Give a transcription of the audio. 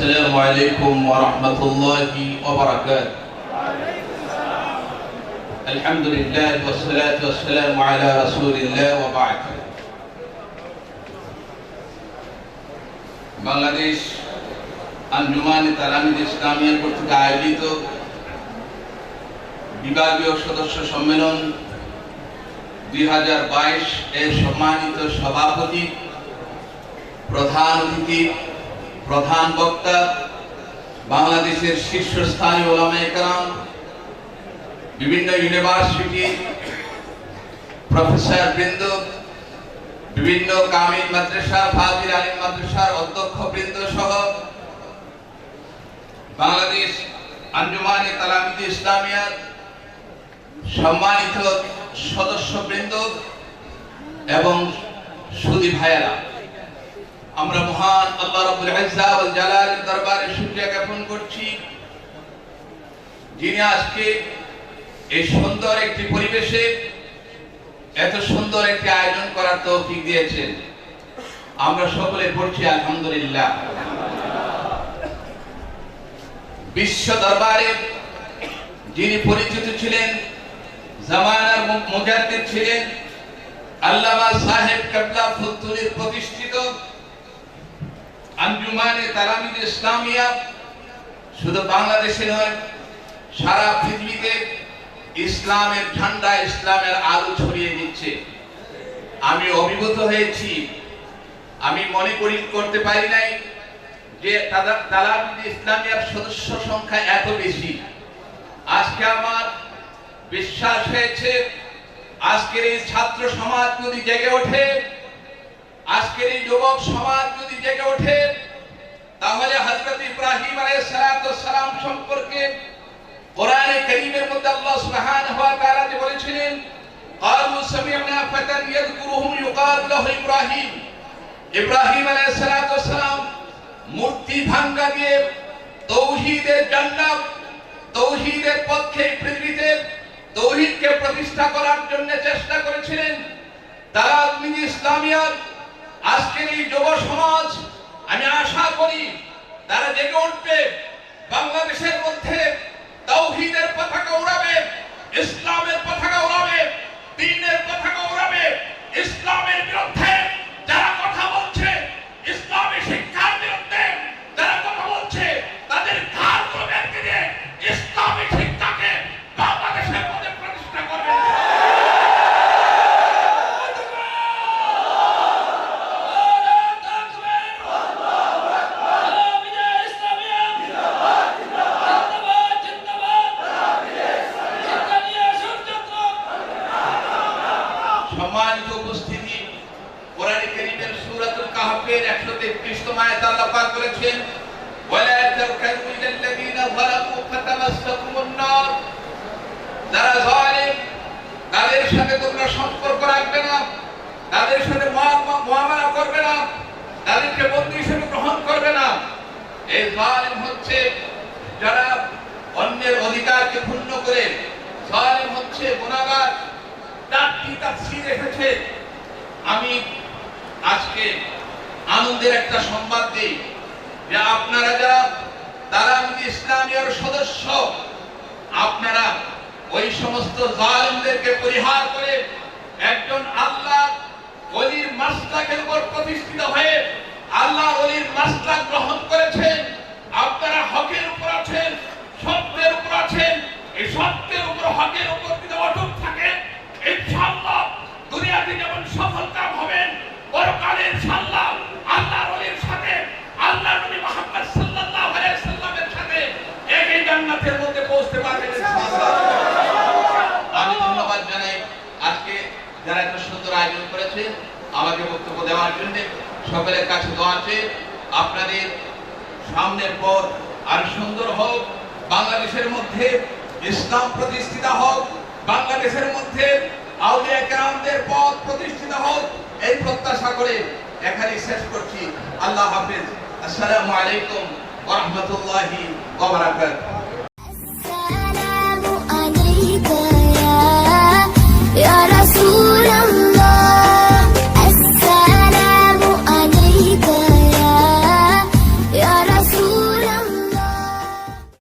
السلام عليكم ورحمة الله وبركاته. الحمد لله والصلاة والسلام على رسول الله وبعد. বাংলাদেশ আঞ্জুমান তালামিদ ইসলামিয়া কর্তৃক আয়োজিত বিভাগীয় সদস্য সম্মেলন 2022 এর সম্মানিত সভাপতি, প্রধান অতিথি, প্রধান বক্তা, বাংলাদেশের শীর্ষস্থানীয় উলামায়ে কেরাম, বিভিন্ন ইউনিভার্সিটি প্রফেসর বৃন্দ, বিভিন্ন কামিল মাদ্রাসা, ফাজিল আলিম মাদ্রাসার অধ্যক্ষ বৃন্দ সহ বাংলাদেশ আঞ্জুমানে তালামিদ ইসলামিয়ার সম্মানিত সদস্যবৃন্দ এবং সুধী ভাইয়েরা, আমরা মহান আল্লাহ রাব্বুল ইজ্জা ওয়াল জালালের দরবারে শুকরিয়া জ্ঞাপন করছি, যিনি আজকে এই সুন্দর একটি পরিবেশে এত সুন্দর একটি আয়োজন করার তৌফিক দিয়েছেন। আমরা সকলে পড়ছি আলহামদুলিল্লাহ। বিশ্ব দরবারে যিনি পরিচিত ছিলেন, জামানার মুজাদ্দিদ ছিলেন, আল্লামা সাহেব কেবলা ফুলতুলির প্রতিষ্ঠিত আঞ্জুমানে তালামিদ ইসলামিয়া শুধু বাংলাদেশে নয়, সারা পৃথিবীতে ইসলামের ঝান্ডা, ইসলামের আলো ছড়িয়ে দিচ্ছে। আমি অভিভূত হয়েছি। আমি মনে করতে পারি নাই যে তালামিদ ইসলামিয়ার সদস্য সংখ্যা এত বেশি। আজকে আমার বিশ্বাস হয়েছে, আজকের এই ছাত্র সমাজ যদি জেগে ওঠে, আজকের এই যুবক সমাজ যদি জেগে ওঠে, তাহলে হযরত ইব্রাহিম আলাইহিস সালাতু ওয়াস সালাম সম্পর্কে কোরআনে কারীমের মধ্যে আল্লাহ সুবহানাহু ওয়া তাআলা যে বলেছিলেন, ক্বালু সামি'না ফাতান ইয়াযকুরুহুম ইউকালু লাহু ইব্রাহিম। ইব্রাহিম আলাইহিস সালাতু ওয়াস সালাম মূর্তি ভাঙা দিয়ে তাওহীদের জান্নাত, তাওহীদের পক্ষে পৃথিবীতে তাওহীদকে প্রতিষ্ঠা করার জন্য চেষ্টা করেছিলেন। তালামিদ ইসলামিয়ার আজকের এই যুব সমাজ, আমি আশা করি তারা জেগে উঠবে, বাংলাদেশের মধ্যে তাওহীদের পতাকা উড়াবে, ইসলামের পতাকা উড়াবে, দ্বীনের পতাকা উড়াবে। ইসলামের বিরুদ্ধে যারা কথা বলছে, ইসলামী শিক্ষার বিরুদ্ধে যারা কথা বলছে, তাদের ঘাড়গুলো বেঁকে দিয়ে ইসলামী শিক্ষাকে বাংলাদেশের মধ্যে প্রতিষ্ঠা করবে। সম্মানিত উপস্থিতি, কোরআনে কারীমের সূরাতুল কাহফের 133 আয়াত আল্লাহ পাক বলেছেন, ওয়ালা তারকানু ইলাল্লাযীনা যালামু ফাতামাসসাকুমুন নার। যারা জালিম, তাদের সাথে তোমরা সম্পর্ক রাখবে না, তাদের সাথে মুআমালা করবে না, তাদেরকে বন্ধু হিসেবে গ্রহণ করবে না। এই জালিম হচ্ছে যারা অন্যের অধিকারকে ক্ষুণ্ণ করে, জালিম হচ্ছে গুনাহগার। চারটি তাফসীর এসেছে। আমি আজকে আনন্দের একটা সংবাদ দিই যে আপনারা যারা তালামিদ ইসলামিয়ার সদস্য, আপনারা ওই সমস্ত জালিমদেরকে পরিহার করে একজন আল্লাহ ওলির মাসলাকের উপর প্রতিষ্ঠিত হয়ে আল্লাহ ওলির মাসলাক গ্রহণ করেছেন। আপনারা হকের উপর আছেন, সত্যের উপর আছেন। এই সত্যের উপর, হকের উপর যদি অটুট থাকেন, ইনশাআল্লাহ দুনিয়াতে যেমন সফলকাম হবেন, পরকালে ইনশাআল্লাহ আল্লাহর ওলির সাথে, আল্লাহর নবী মুহাম্মদ সাল্লাল্লাহু আলাইহি সাল্লামের সাথে একই জান্নাতের মধ্যে পৌঁছতে পারবেন ইনশাআল্লাহ। আমি ধন্যবাদ জানাই আজকে যারা এত সুন্দর আয়োজন করেছে আমাকে বক্তব্য দেওয়ার জন্য। সকলের কাছে দোয়া আছে, আপনাদের সামনের পথ আর সুন্দর হোক, বাংলাদেশের মধ্যে ইসলাম প্রতিষ্ঠিত হোক, বাংলাদেশের মধ্যে আউলিয়া কেরামদের পথ প্রতিষ্ঠিত হোক, এই প্রত্যাশা করে এখানেই শেষ করছি। আল্লাহ হাফেজ। আসসালামু আলাইকুম ওয়া রাহমাতুল্লাহি ওয়া বারাকাতুহু।